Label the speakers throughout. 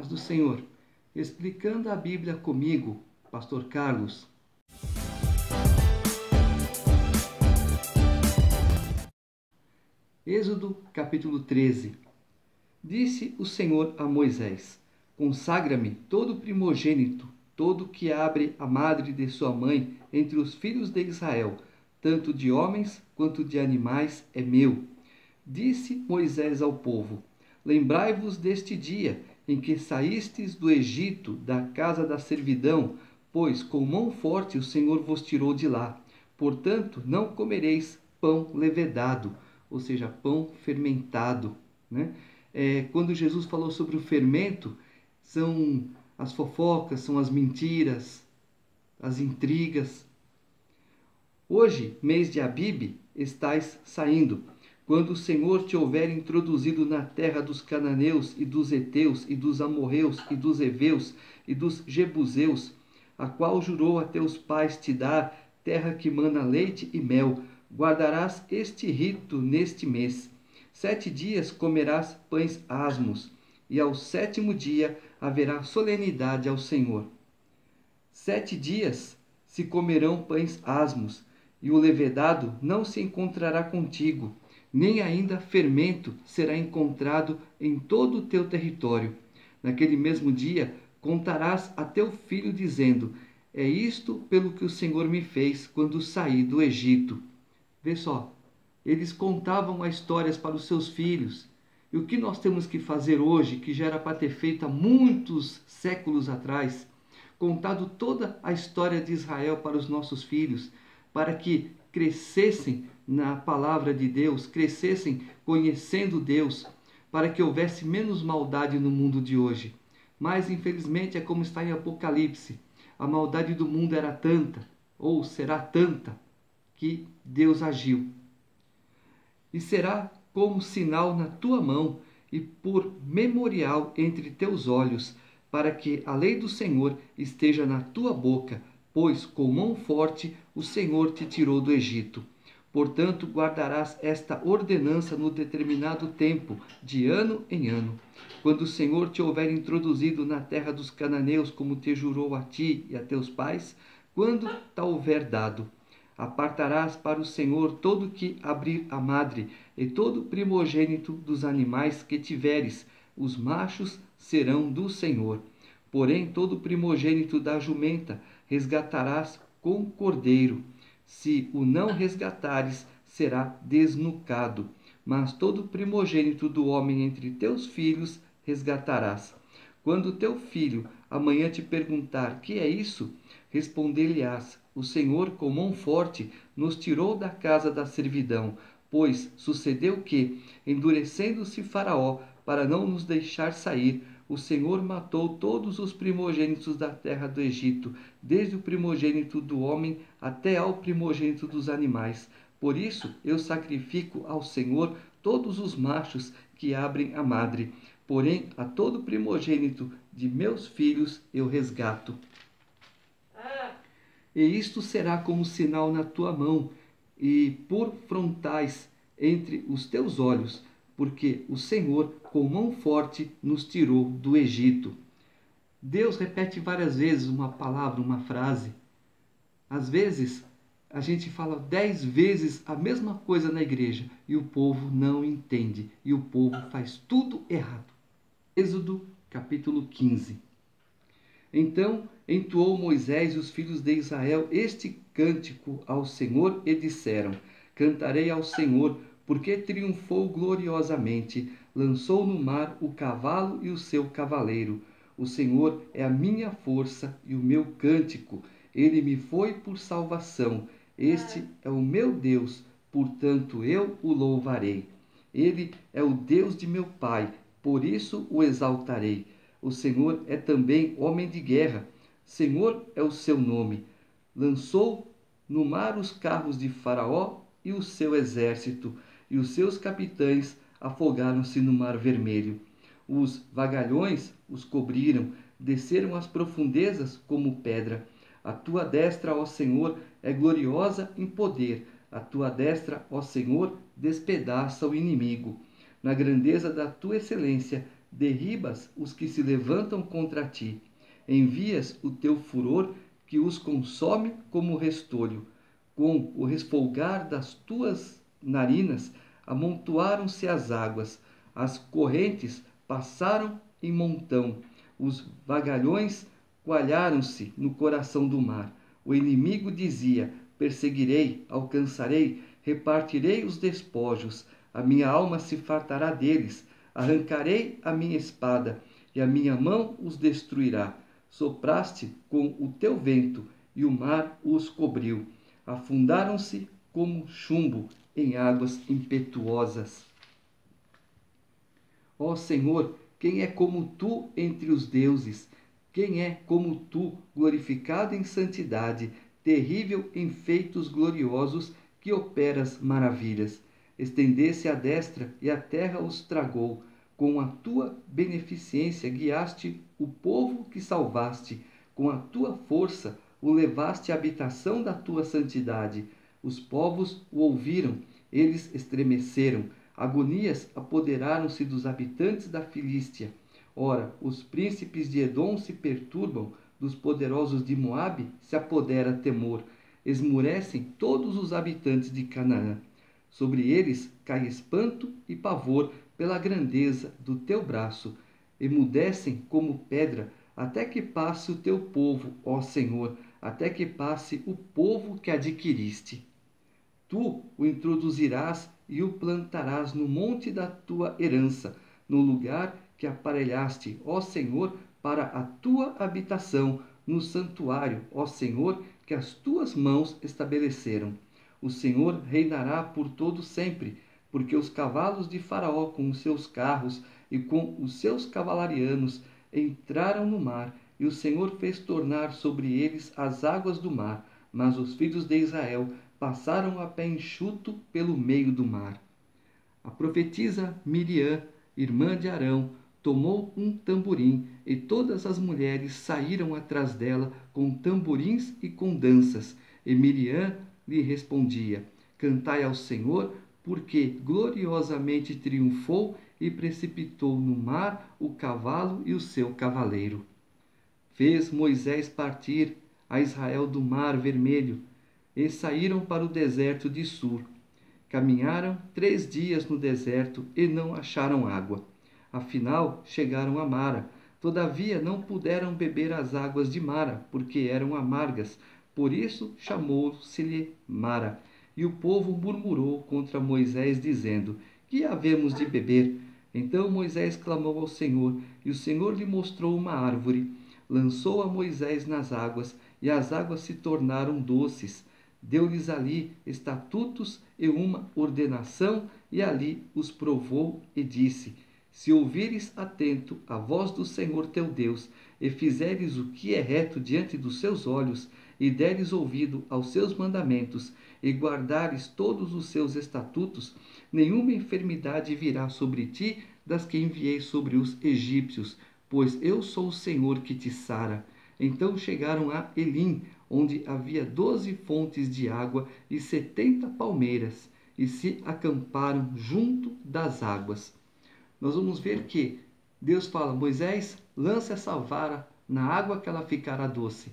Speaker 1: paz do Senhor. Explicando a Bíblia comigo, Pastor Carlos. Êxodo capítulo 13. Disse o Senhor a Moisés: consagra-me todo primogênito, todo que abre a madre de sua mãe entre os filhos de Israel, tanto de homens quanto de animais é meu. Disse Moisés ao povo: lembrai-vos deste dia em que saístes do Egito, da casa da servidão, pois com mão forte o Senhor vos tirou de lá. Portanto, não comereis pão levedado, ou seja, pão fermentado, né? Quando Jesus falou sobre o fermento, são as fofocas, são as mentiras, as intrigas. Hoje, mês de Abibe, estais saindo, quando o Senhor te houver introduzido na terra dos cananeus e dos heteus e dos amorreus e dos heveus e dos jebuseus, a qual jurou a teus pais te dar, terra que mana leite e mel, guardarás este rito neste mês. 7 dias comerás pães asmos, e ao 7º dia haverá solenidade ao Senhor. 7 dias se comerão pães asmos, e o levedado não se encontrará contigo, nem ainda fermento será encontrado em todo o teu território. Naquele mesmo dia contarás a teu filho, dizendo: é isto pelo que o Senhor me fez quando saí do Egito. Vê só, eles contavam as histórias para os seus filhos. E o que nós temos que fazer hoje, que já era para ter feito há muitos séculos atrás, contado toda a história de Israel para os nossos filhos, para que crescessem na palavra de Deus, crescessem conhecendo Deus, para que houvesse menos maldade no mundo de hoje. Mas, infelizmente, é como está em Apocalipse. A maldade do mundo era tanta, ou será tanta, que Deus agiu. E será como sinal na tua mão e por memorial entre teus olhos, para que a lei do Senhor esteja na tua boca, pois com mão forte o Senhor te tirou do Egito. Portanto, guardarás esta ordenança no determinado tempo, de ano em ano. Quando o Senhor te houver introduzido na terra dos cananeus, como te jurou a ti e a teus pais, quando te houver dado. Apartarás para o Senhor todo que abrir a madre, e todo primogênito dos animais que tiveres, os machos serão do Senhor. Porém, todo primogênito da jumenta resgatarás com cordeiro. Se o não resgatares, será desnucado. Mas todo primogênito do homem entre teus filhos resgatarás. Quando teu filho amanhã te perguntar: que é isso? Responder-lhe-ás: o Senhor com mão forte nos tirou da casa da servidão, pois sucedeu que, endurecendo-se Faraó para não nos deixar sair, o Senhor matou todos os primogênitos da terra do Egito, desde o primogênito do homem até ao primogênito dos animais. Por isso eu sacrifico ao Senhor todos os machos que abrem a madre, porém a todo primogênito de meus filhos eu resgato. E isto será como sinal na tua mão e por frontais entre os teus olhos, porque o Senhor com mão forte nos tirou do Egito. Deus repete várias vezes uma palavra, uma frase. Às vezes a gente fala 10 vezes a mesma coisa na igreja e o povo não entende, e o povo faz tudo errado. Êxodo capítulo 15. Então entoou Moisés e os filhos de Israel este cântico ao Senhor e disseram: cantarei ao Senhor, porque triunfou gloriosamente, lançou no mar o cavalo e o seu cavaleiro. O Senhor é a minha força e o meu cântico, ele me foi por salvação. Este é o meu Deus, portanto eu o louvarei. Ele é o Deus de meu pai, por isso o exaltarei. O Senhor é também homem de guerra, Senhor é o seu nome. Lançou no mar os carros de Faraó e o seu exército, e os seus capitães afogaram-se no mar vermelho. Os vagalhões os cobriram, desceram às profundezas como pedra. A tua destra, ó Senhor, é gloriosa em poder. A tua destra, ó Senhor, despedaça o inimigo. Na grandeza da tua excelência, derribas os que se levantam contra ti. Envias o teu furor que os consome como restolho. Com o resfolgar das tuas narinas, amontoaram-se as águas, as correntes passaram em montão, os vagalhões coalharam-se no coração do mar. O inimigo dizia: perseguirei, alcançarei, repartirei os despojos, a minha alma se fartará deles, arrancarei a minha espada, e a minha mão os destruirá. Sopraste com o teu vento, e o mar os cobriu. Afundaram-se como chumbo em águas impetuosas. Ó Senhor, quem é como tu entre os deuses? Quem é como tu, glorificado em santidade, terrível em feitos gloriosos, que operas maravilhas? Estendesse a destra e a terra os tragou. Com a tua beneficência guiaste o povo que salvaste. Com a tua força o levaste à habitação da tua santidade. Os povos o ouviram, eles estremeceram. Agonias apoderaram-se dos habitantes da Filístia. Ora, os príncipes de Edom se perturbam, dos poderosos de Moabe se apodera temor. Esmurecem todos os habitantes de Canaã. Sobre eles cai espanto e pavor pela grandeza do teu braço. Emudecem como pedra, até que passe o teu povo, ó Senhor, até que passe o povo que adquiriste. Tu o introduzirás e o plantarás no monte da tua herança, no lugar que aparelhaste, ó Senhor, para a tua habitação, no santuário, ó Senhor, que as tuas mãos estabeleceram. O Senhor reinará por todo sempre, porque os cavalos de Faraó com os seus carros e com os seus cavalarianos entraram no mar, e o Senhor fez tornar sobre eles as águas do mar, mas os filhos de Israel passaram a pé enxuto pelo meio do mar. A profetisa Miriam, irmã de Arão, tomou um tamborim, e todas as mulheres saíram atrás dela com tamborins e com danças. E Miriam lhe respondia: cantai ao Senhor, porque gloriosamente triunfou e precipitou no mar o cavalo e o seu cavaleiro. Fez Moisés partir a Israel do mar vermelho, e saíram para o deserto de Sur. Caminharam 3 dias no deserto e não acharam água. Afinal, chegaram a Mara. Todavia não puderam beber as águas de Mara, porque eram amargas. Por isso chamou-se-lhe Mara. E o povo murmurou contra Moisés, dizendo: que havemos de beber? Então Moisés clamou ao Senhor, e o Senhor lhe mostrou uma árvore. Lançou a Moisés nas águas, e as águas se tornaram doces. Deu-lhes ali estatutos e uma ordenação, e ali os provou e disse: se ouvires atento a voz do Senhor teu Deus, e fizeres o que é reto diante dos seus olhos, e deres ouvido aos seus mandamentos, e guardares todos os seus estatutos, nenhuma enfermidade virá sobre ti das que enviei sobre os egípcios, pois eu sou o Senhor que te sara. Então chegaram a Elim, onde havia 12 fontes de água e 70 palmeiras, e se acamparam junto das águas. Nós vamos ver que Deus fala: Moisés, lança essa vara na água que ela ficará doce.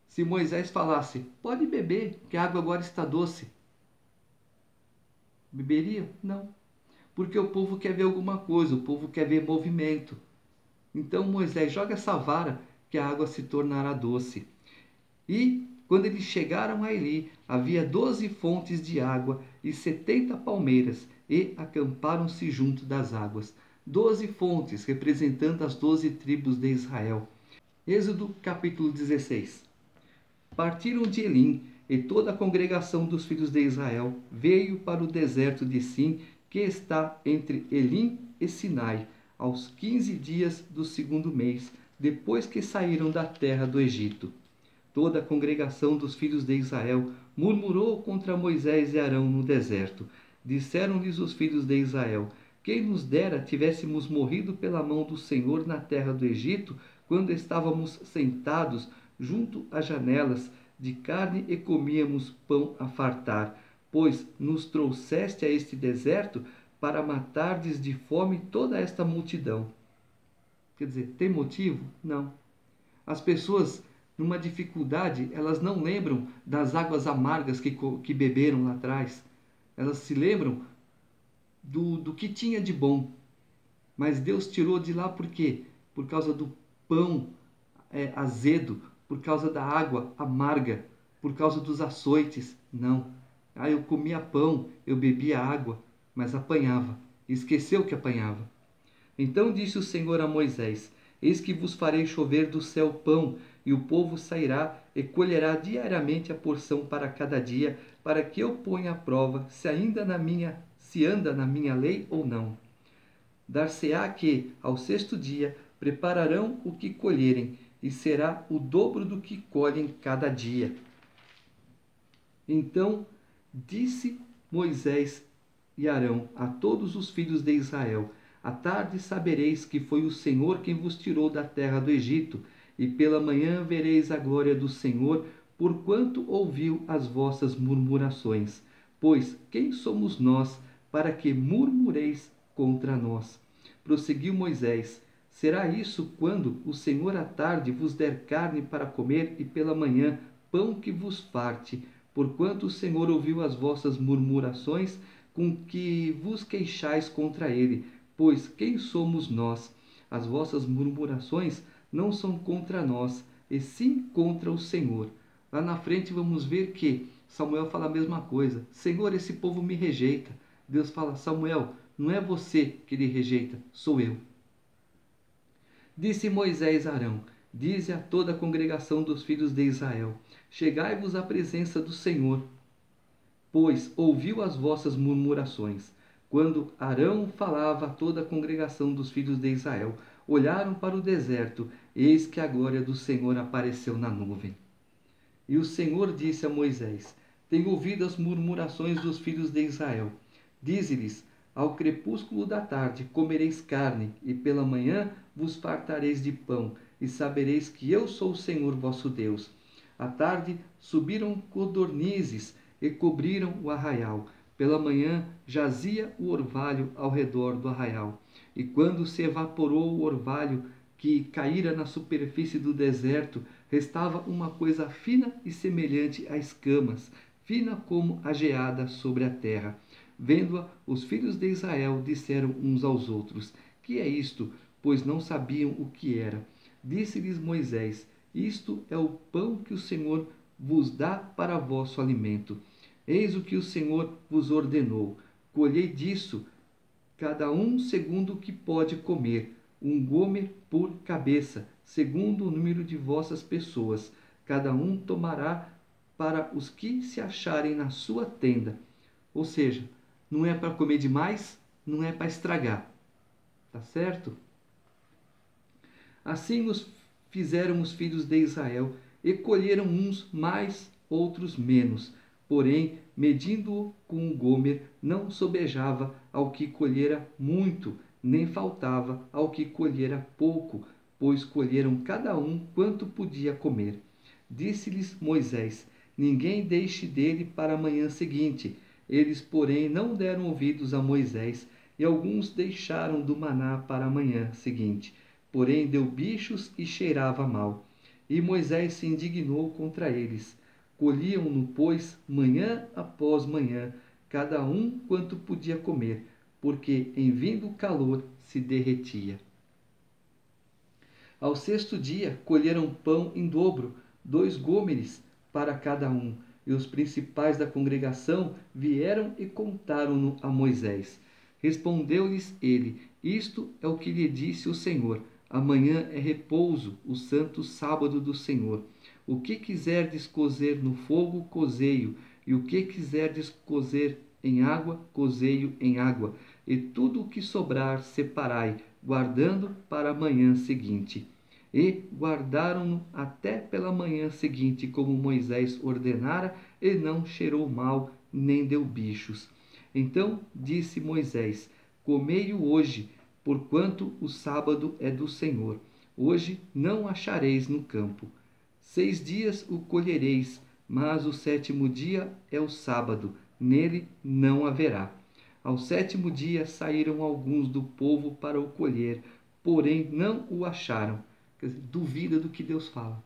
Speaker 1: Se Moisés falasse: pode beber, que a água agora está doce, beberia? Não. Porque o povo quer ver alguma coisa, o povo quer ver movimento. Então Moisés: joga essa vara que a água se tornará doce. E quando eles chegaram a Eli, havia 12 fontes de água e 70 palmeiras, e acamparam-se junto das águas. 12 fontes, representando as 12 tribos de Israel. Êxodo capítulo 16. Partiram de Elim, e toda a congregação dos filhos de Israel veio para o deserto de Sim, que está entre Elim e Sinai, aos 15 dias do 2º mês, depois que saíram da terra do Egito. Toda a congregação dos filhos de Israel murmurou contra Moisés e Arão no deserto. Disseram-lhes os filhos de Israel: quem nos dera tivéssemos morrido pela mão do Senhor na terra do Egito, quando estávamos sentados junto às janelas de carne e comíamos pão a fartar, pois nos trouxeste a este deserto para matardes de fome toda esta multidão. Quer dizer, tem motivo? Não. As pessoas, numa dificuldade, elas não lembram das águas amargas que beberam lá atrás. Elas se lembram do que tinha de bom. Mas Deus tirou de lá por quê? Por causa do pão azedo, por causa da água amarga, por causa dos açoites. Não. Ah, eu comia pão, eu bebia água, mas apanhava. Esqueceu que apanhava. Então disse o Senhor a Moisés: Eis que vos farei chover do céu pão, e o povo sairá e colherá diariamente a porção para cada dia, para que eu ponha à prova se anda na minha lei ou não. Dar-se-á que, ao sexto dia, prepararão o que colherem, e será o dobro do que colhem cada dia. Então disse Moisés e Arão a todos os filhos de Israel: À tarde sabereis que foi o Senhor quem vos tirou da terra do Egito, e pela manhã vereis a glória do Senhor, porquanto ouviu as vossas murmurações. Pois quem somos nós para que murmureis contra nós? Prosseguiu Moisés: Será isso quando o Senhor à tarde vos der carne para comer, e pela manhã pão que vos farte? Porquanto o Senhor ouviu as vossas murmurações, com que vos queixais contra ele. Pois quem somos nós? As vossas murmurações não são contra nós, e sim contra o Senhor. Lá na frente vamos ver que Samuel fala a mesma coisa. Senhor, esse povo me rejeita. Deus fala: Samuel, não é você que ele rejeita, sou eu. Disse Moisés a Arão: Dize a toda a congregação dos filhos de Israel: Chegai-vos à presença do Senhor, pois ouviu as vossas murmurações. Quando Arão falava a toda a congregação dos filhos de Israel, olharam para o deserto, eis que a glória do Senhor apareceu na nuvem. E o Senhor disse a Moisés: Tenho ouvido as murmurações dos filhos de Israel. Dize-lhes: Ao crepúsculo da tarde comereis carne, e pela manhã vos fartareis de pão, e sabereis que eu sou o Senhor vosso Deus. À tarde subiram codornizes e cobriram o arraial. Pela manhã jazia o orvalho ao redor do arraial. E quando se evaporou o orvalho que caíra na superfície do deserto, restava uma coisa fina e semelhante a escamas, fina como a geada sobre a terra. Vendo-a, os filhos de Israel disseram uns aos outros: Que é isto? Pois não sabiam o que era. Disse-lhes Moisés: Isto é o pão que o Senhor vos dá para vosso alimento. Eis o que o Senhor vos ordenou: colhei disso, cada um segundo o que pode comer, um gomer por cabeça, segundo o número de vossas pessoas. Cada um tomará para os que se acharem na sua tenda. Ou seja, não é para comer demais, não é para estragar. Tá certo? Assim os fizeram os filhos de Israel, e colheram uns mais, outros menos. Porém, medindo-o com o gomer, não sobejava ao que colhera muito, nem faltava ao que colhera pouco, pois colheram cada um quanto podia comer. Disse-lhes Moisés: Ninguém deixe dele para a manhã seguinte. Eles, porém, não deram ouvidos a Moisés, e alguns deixaram do maná para a manhã seguinte. Porém, deu bichos e cheirava mal. E Moisés se indignou contra eles. Colhiam-no, pois, manhã após manhã, cada um quanto podia comer, porque, em vindo o calor, se derretia. Ao sexto dia, colheram pão em dobro, 2 gômeres para cada um. E os principais da congregação vieram e contaram-no a Moisés. Respondeu-lhes ele: Isto é o que lhe disse o Senhor: Amanhã é repouso, o santo sábado do Senhor. O que quiserdes cozer no fogo, cozei-o, e o que quiserdes cozer em água, cozei-o em água. E tudo o que sobrar, separai, guardando para a manhã seguinte. E guardaram-no até pela manhã seguinte, como Moisés ordenara, e não cheirou mal, nem deu bichos. Então disse Moisés: Comei-o hoje, porquanto o sábado é do Senhor. Hoje não achareis no campo. 6 dias o colhereis, mas o 7º dia é o sábado, nele não haverá. Ao 7º dia saíram alguns do povo para o colher, porém não o acharam. Quer dizer, duvida do que Deus fala.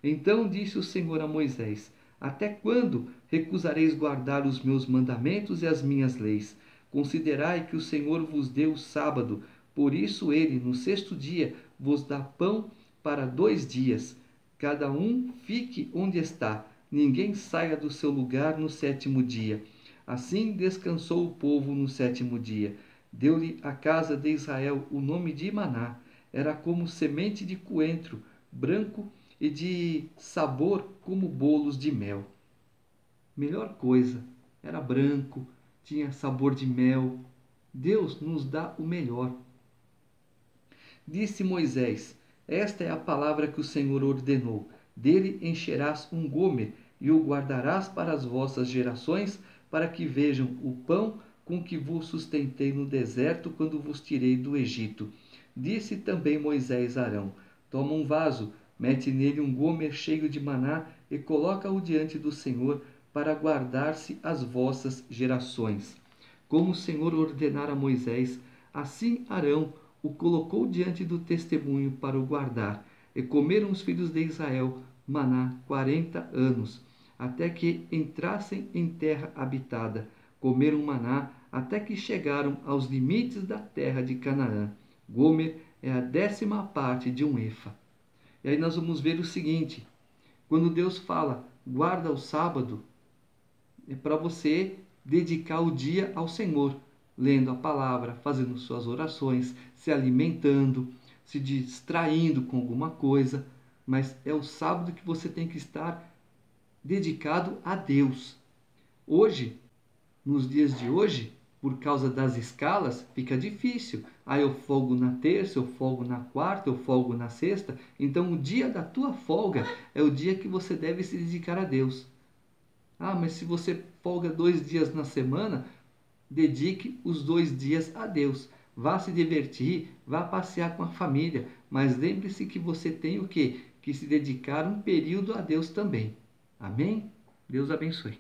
Speaker 1: Então disse o Senhor a Moisés: Até quando recusareis guardar os meus mandamentos e as minhas leis? Considerai que o Senhor vos deu o sábado, por isso ele, no sexto dia, vos dá pão para 2 dias. Cada um fique onde está, ninguém saia do seu lugar no sétimo dia. Assim descansou o povo no sétimo dia. Deu-lhe a casa de Israel o nome de Maná. Era como semente de coentro, branco e de sabor como bolos de mel. Melhor coisa, era branco, tinha sabor de mel. Deus nos dá o melhor. Disse Moisés: Esta é a palavra que o Senhor ordenou. Dele encherás um gomer e o guardarás para as vossas gerações, para que vejam o pão com que vos sustentei no deserto quando vos tirei do Egito. Disse também Moisés a Arão: Toma um vaso, mete nele um gomer cheio de maná e coloca-o diante do Senhor para guardar-se as vossas gerações. Como o Senhor ordenara a Moisés, assim Arão o colocou diante do testemunho para o guardar. E comeram os filhos de Israel maná 40 anos, até que entrassem em terra habitada. Comeram maná até que chegaram aos limites da terra de Canaã. Gomer é a 10ª parte de um efa. E aí nós vamos ver o seguinte: quando Deus fala, guarda o sábado, é para você dedicar o dia ao Senhor, lendo a palavra, fazendo suas orações, se alimentando, se distraindo com alguma coisa, mas é o sábado que você tem que estar dedicado a Deus. Hoje, nos dias de hoje, por causa das escalas, fica difícil. Aí eu folgo na terça, eu folgo na quarta, eu folgo na sexta. Então o dia da tua folga é o dia que você deve se dedicar a Deus. Ah, mas se você folga 2 dias na semana, dedique os 2 dias a Deus. Vá se divertir, vá passear com a família, mas lembre-se que você tem o quê? Que se dedicar um período a Deus também. Amém? Deus abençoe.